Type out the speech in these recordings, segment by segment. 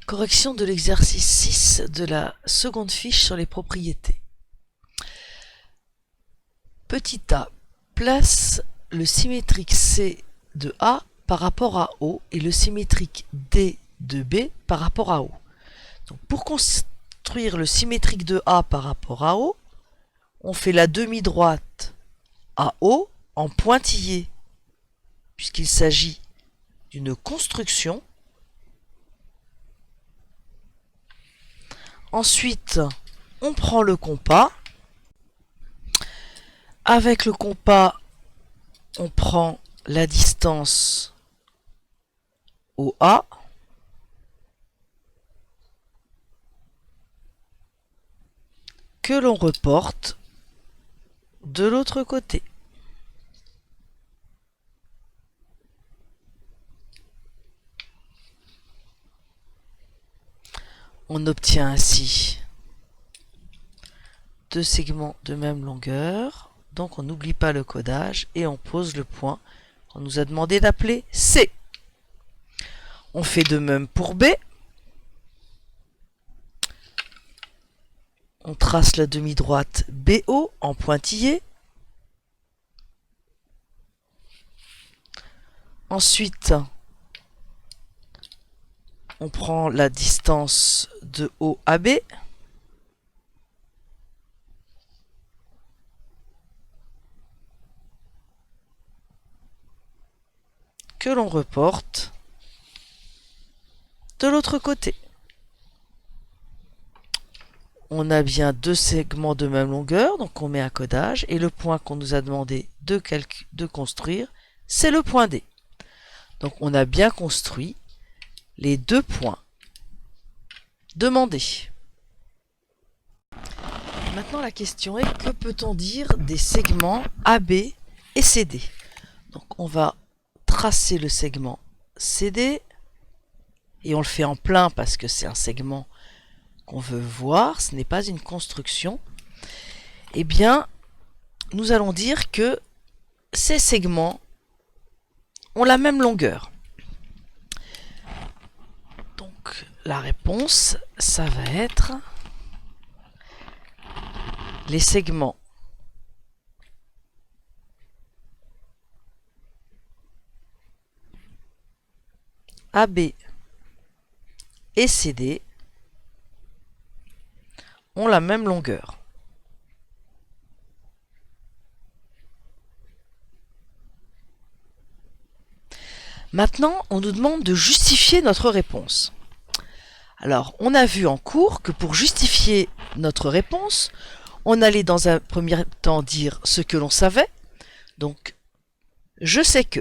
Correction de l'exercice 6 de la seconde fiche sur les propriétés. Petit a, place le symétrique C de A par rapport à O et le symétrique D de B par rapport à O. Donc pour construire le symétrique de A par rapport à O, on fait la demi-droite à O en pointillé, puisqu'il s'agit d'une construction. Ensuite, on prend le compas. Avec le compas, on prend la distance OA. Que l'on reporte de l'autre côté. On obtient ainsi deux segments de même longueur. Donc on n'oublie pas le codage et on pose le point qu'on nous a demandé d'appeler C. On fait de même pour B. On trace la demi-droite BO en pointillé. Ensuite, on prend la distance de O à B. Que l'on reporte de l'autre côté. On a bien deux segments de même longueur, donc on met un codage, et le point qu'on nous a demandé de construire, c'est le point D. Donc on a bien construit les deux points demandés. Maintenant la question est, que peut-on dire des segments AB et CD? Donc on va tracer le segment CD, et on le fait en plein parce que c'est un segment qu'on veut voir, ce n'est pas une construction. Eh bien, nous allons dire que ces segments ont la même longueur. Donc, la réponse, ça va être les segments AB et CD ont la même longueur. Maintenant, on nous demande de justifier notre réponse. Alors, on a vu en cours que pour justifier notre réponse, on allait dans un premier temps dire ce que l'on savait. Donc, je sais que.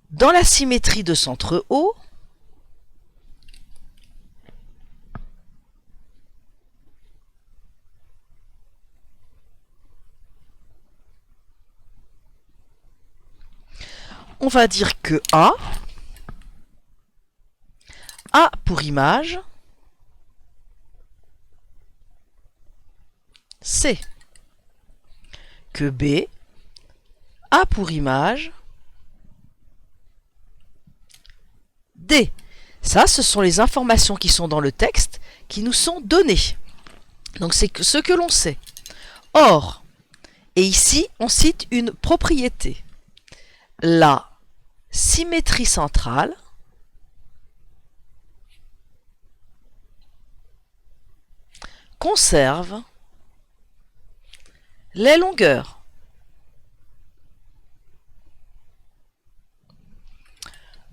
Dans la symétrie de centre O, on va dire que A pour image C, que B a pour image D. Ça, ce sont les informations qui sont dans le texte qui nous sont données. Donc c'est ce que l'on sait. Or, et ici, on cite une propriété. La symétrie centrale conserve les longueurs.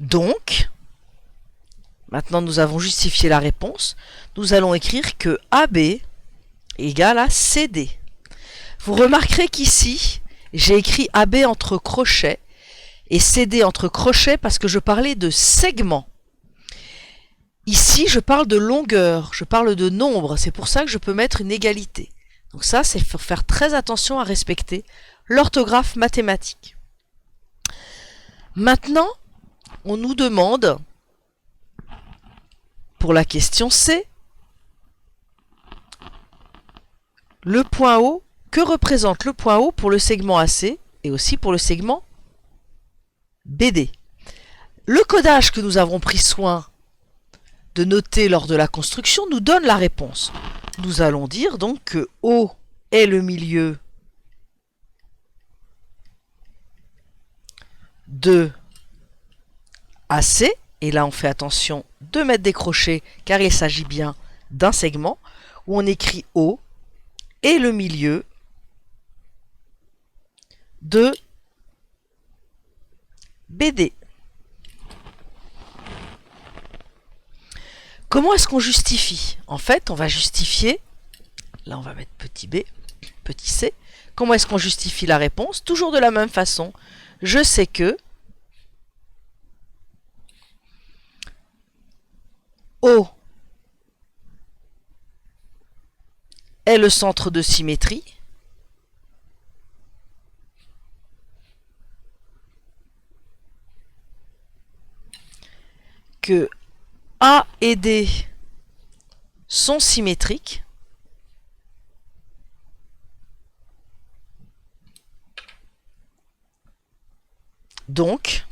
Donc, maintenant nous avons justifié la réponse, nous allons écrire que AB égale à CD. Vous remarquerez qu'ici, j'ai écrit AB entre crochets et CD entre crochets parce que je parlais de segments. Ici, je parle de longueur, je parle de nombre, c'est pour ça que je peux mettre une égalité. Donc ça, c'est faire très attention à respecter l'orthographe mathématique. Maintenant, on nous demande, pour la question C, le point O que représente le point O pour le segment AC et aussi pour le segment BD. Le codage que nous avons pris soin de noter lors de la construction nous donne la réponse. Nous allons dire donc que O est le milieu de AC, et là on fait attention de mettre des crochets car il s'agit bien d'un segment, où on écrit O et le milieu de BD. Comment est-ce qu'on justifie? En fait, on va justifier, là on va mettre petit b, petit c. Comment est-ce qu'on justifie la réponse? Toujours de la même façon. Je sais que O est le centre de symétrie, que A et D sont symétriques, donc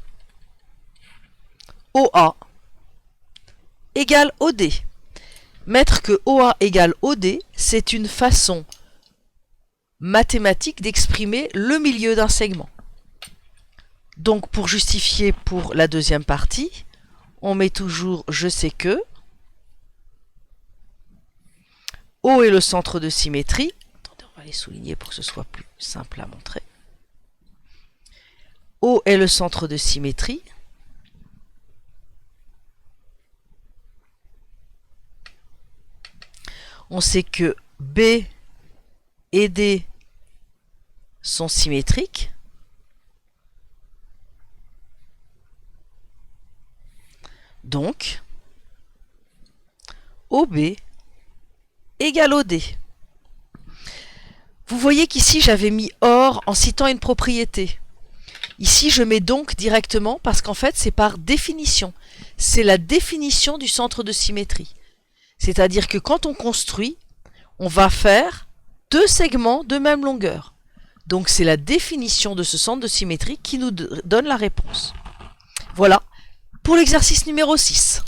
OA égale OD. Mettre que OA égale OD, c'est une façon mathématique d'exprimer le milieu d'un segment. Donc pour justifier pour la deuxième partie, on met toujours je sais que O est le centre de symétrie. Attendez, on va les souligner pour que ce soit plus simple à montrer. O est le centre de symétrie. On sait que B et D sont symétriques. Donc, OB égale OD. Vous voyez qu'ici, j'avais mis OR en citant une propriété. Ici, je mets donc directement parce qu'en fait, c'est par définition. C'est la définition du centre de symétrie. C'est-à-dire que quand on construit, on va faire deux segments de même longueur. Donc, c'est la définition de ce centre de symétrie qui nous donne la réponse. Voilà pour l'exercice numéro 6.